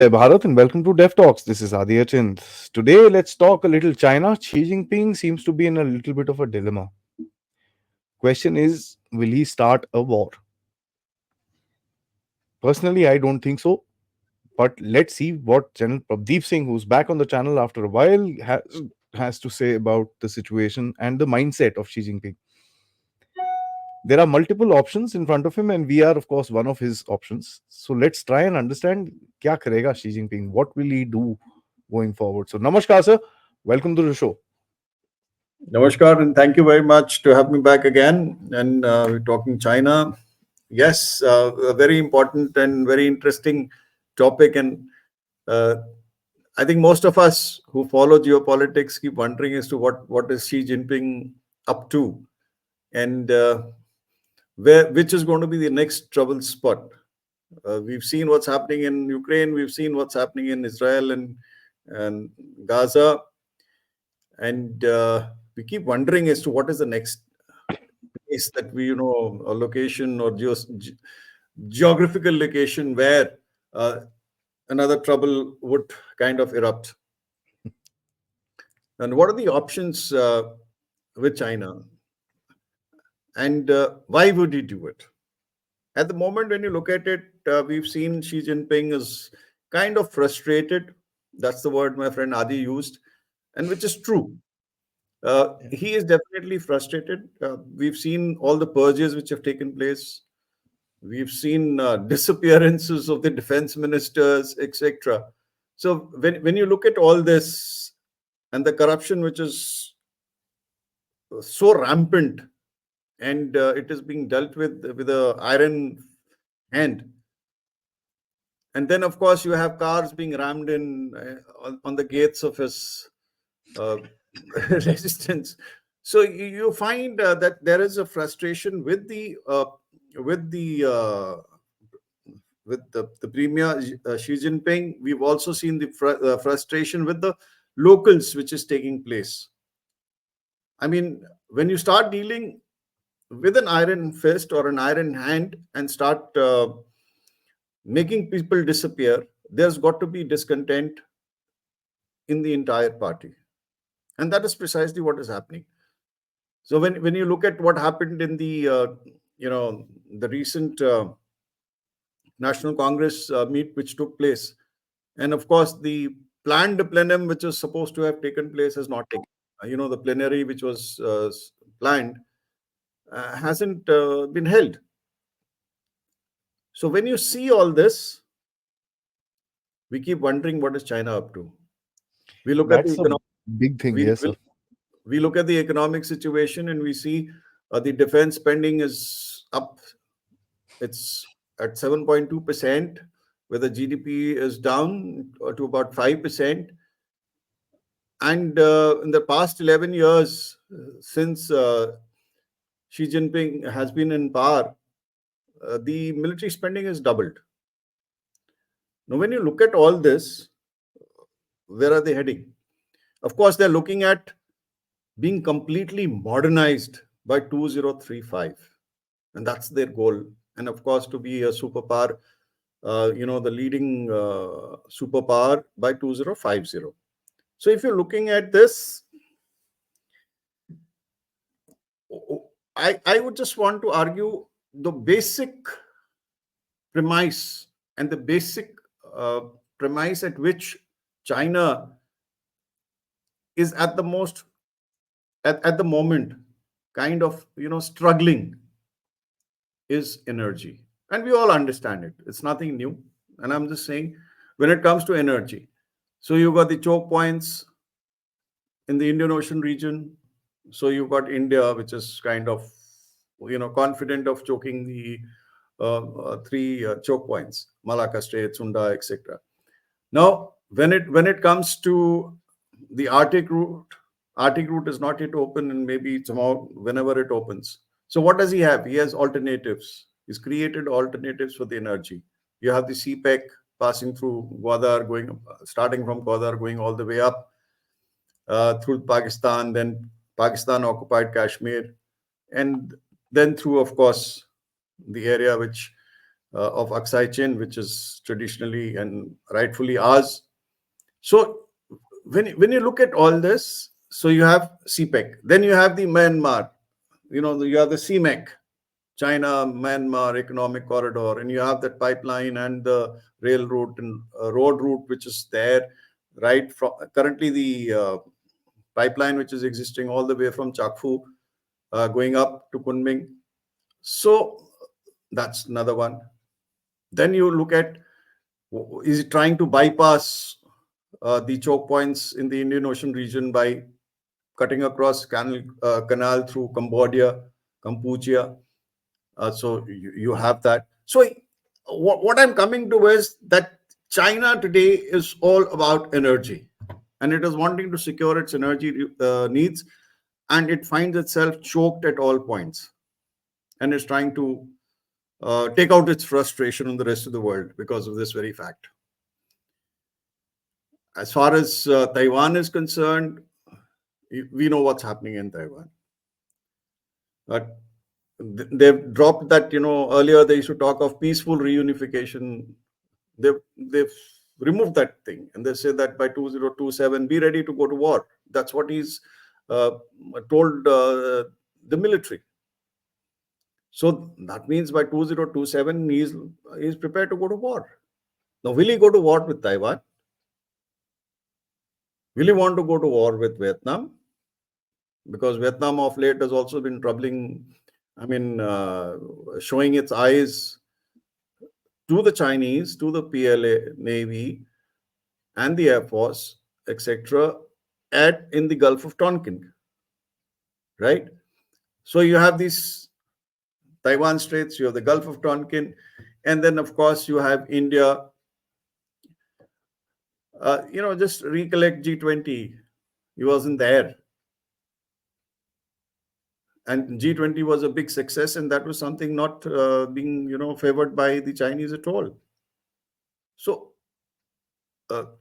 Jai Bharat and welcome to Dev Talks. This is Aadi. Today, let's talk a little China. Xi Jinping seems to be in a little bit of a dilemma. Question is, will he start a war? Personally, I don't think so. But let's see what General Prabdeep Singh, who's back on the channel after a while, has to say about the situation and the mindset of Xi Jinping. There are multiple options in front of him, and we are, of course, one of his options. So let's try and understand kya karega Xi Jinping. What will he do going forward? So, namaskar, sir. Welcome to the show. Namaskar, and thank you very much to have me back again. And we're talking China. Yes, a very important and very interesting topic. And uh, I think most of us who follow geopolitics keep wondering as to what is Xi Jinping up to, and which is going to be the next trouble spot. We've seen what's happening in Ukraine. We've seen what's happening in Israel and Gaza, and we keep wondering as to what is the next place that a location or geographical location where uh, another trouble would kind of erupt. And what are the options with China? And why would he do it? At the moment, when you look at it, we've seen Xi Jinping is kind of frustrated. That's the word my friend Aadi used, and which is true. He is definitely frustrated. We've seen all the purges which have taken place. We've seen disappearances of the defense ministers, etc. So when you look at all this and the corruption which is so rampant and it is being dealt with a iron hand, and then of course you have cars being rammed in on the gates of his uh, resistance. So you find that there is a frustration with the the premier Xi Jinping. We've also seen the frustration with the locals, which is taking place. I mean, when you start dealing with an iron fist or an iron hand and start making people disappear, there's got to be discontent in the entire party, and that is precisely what is happening. So when you look at what happened in the the recent National Congress meet which took place, and of course the planned plenum which was supposed to have taken place has not taken. The plenary which was planned hasn't been held. So when you see all this, we keep wondering what is China up to. We look at the That's a economic big thing, we, yes, sir. we look at the economic situation and we see the defense spending is up. It's at 7.2%, where the GDP is down to about 5%. And in the past 11 years, since Xi Jinping has been in power, the military spending has doubled. Now, when you look at all this, where are they heading? Of course, they're looking at being completely modernized by 2035. And that's their goal. And of course, to be a superpower, the leading superpower by 2050. So if you're looking at this, I would just want to argue the basic premise and the basic premise at which China is at the most at the moment kind of struggling is energy. And we all understand it. It's nothing new. And I'm just saying, when it comes to energy, so you've got the choke points in the Indian Ocean region. So you've got India, which is kind of, confident of choking the three choke points: Malacca Strait, Sunda, etc. Now, when it comes to the Arctic route is not yet open, and maybe somehow whenever it opens. So what does he have? He has alternatives. He's created alternatives for the energy. You have the CPEC passing through Gwadar, starting from Gwadar, going all the way up through Pakistan, then Pakistan occupied Kashmir, and then through, of course, the area which of Aksai Chin, which is traditionally and rightfully ours. So when you look at all this, so you have CPEC, then you have the Myanmar, you have the CMEC, China Myanmar Economic Corridor, and you have that pipeline and the rail route and road route which is there, right? From currently the pipeline which is existing all the way from Chakfu going up to Kunming. So that's another one. Then you look at, is it trying to bypass the choke points in the Indian Ocean region by cutting across canal through Cambodia, Kampuchea. So you have that. So what I'm coming to is that China today is all about energy, and it is wanting to secure its energy needs, and it finds itself choked at all points, and is trying to take out its frustration on the rest of the world because of this very fact. As far as Taiwan is concerned, we know what's happening in Taiwan. But they've dropped that, earlier they used to talk of peaceful reunification. They've removed that thing, and they say that by 2027, be ready to go to war. That's what he's uh, told the military. So that means by 2027, he's prepared to go to war. Now, will he go to war with Taiwan? Will he want to go to war with Vietnam? Because Vietnam of late has also been troubling, showing its eyes to the Chinese, to the PLA Navy and the Air Force, etc., at in the Gulf of Tonkin, right? So you have these Taiwan Straits, you have the Gulf of Tonkin, and then of course you have India. Just recollect G20. He wasn't there, and G20 was a big success, and that was something not being favored by the Chinese at all. So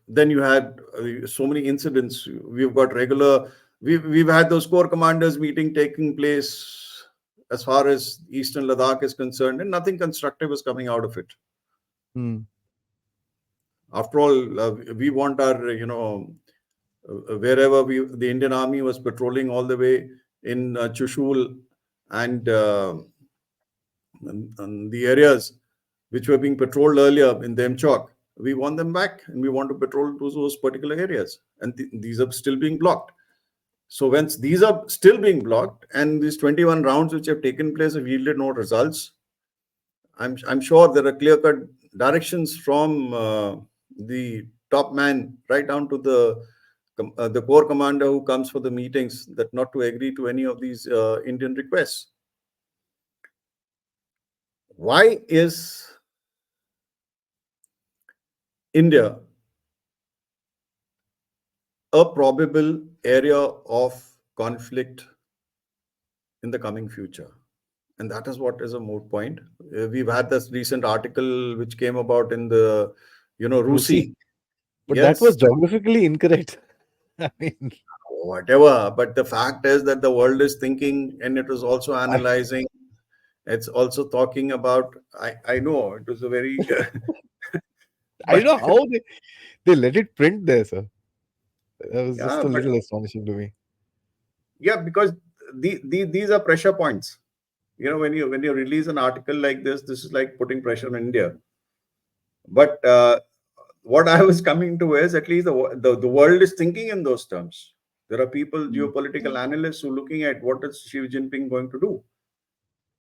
then you had so many incidents. We've got regular. We've had those corps commanders meeting taking place as far as Eastern Ladakh is concerned, and nothing constructive is coming out of it. Hmm. After all, we want our wherever the Indian Army was patrolling all the way in Chushul and, and the areas which were being patrolled earlier in Demchok, we want them back, and we want to patrol those particular areas, and these are still being blocked. So once these are still being blocked, and these 21 rounds which have taken place have yielded no results, I'm sure there are clear-cut directions from the top man right down to the corps commander who comes for the meetings that not to agree to any of these Indian requests. Why is India a probable area of conflict in the coming future? And that is what is a moot point. We've had this recent article which came about in the, Rusi. Rusi. But that was Yes, geographically incorrect. I mean, whatever. But the fact is that the world is thinking, and it is also I, analyzing. It's also talking about. I know it was a very, I don't but know how they let it print there, sir. That was just yeah, a but little astonishing to me. yeah, because these are pressure points. When you release an article like this is like putting pressure on India. But what I was coming to is at least the world is thinking in those terms. There are people, Mm. geopolitical analysts, who are looking at what is Xi Jinping going to do.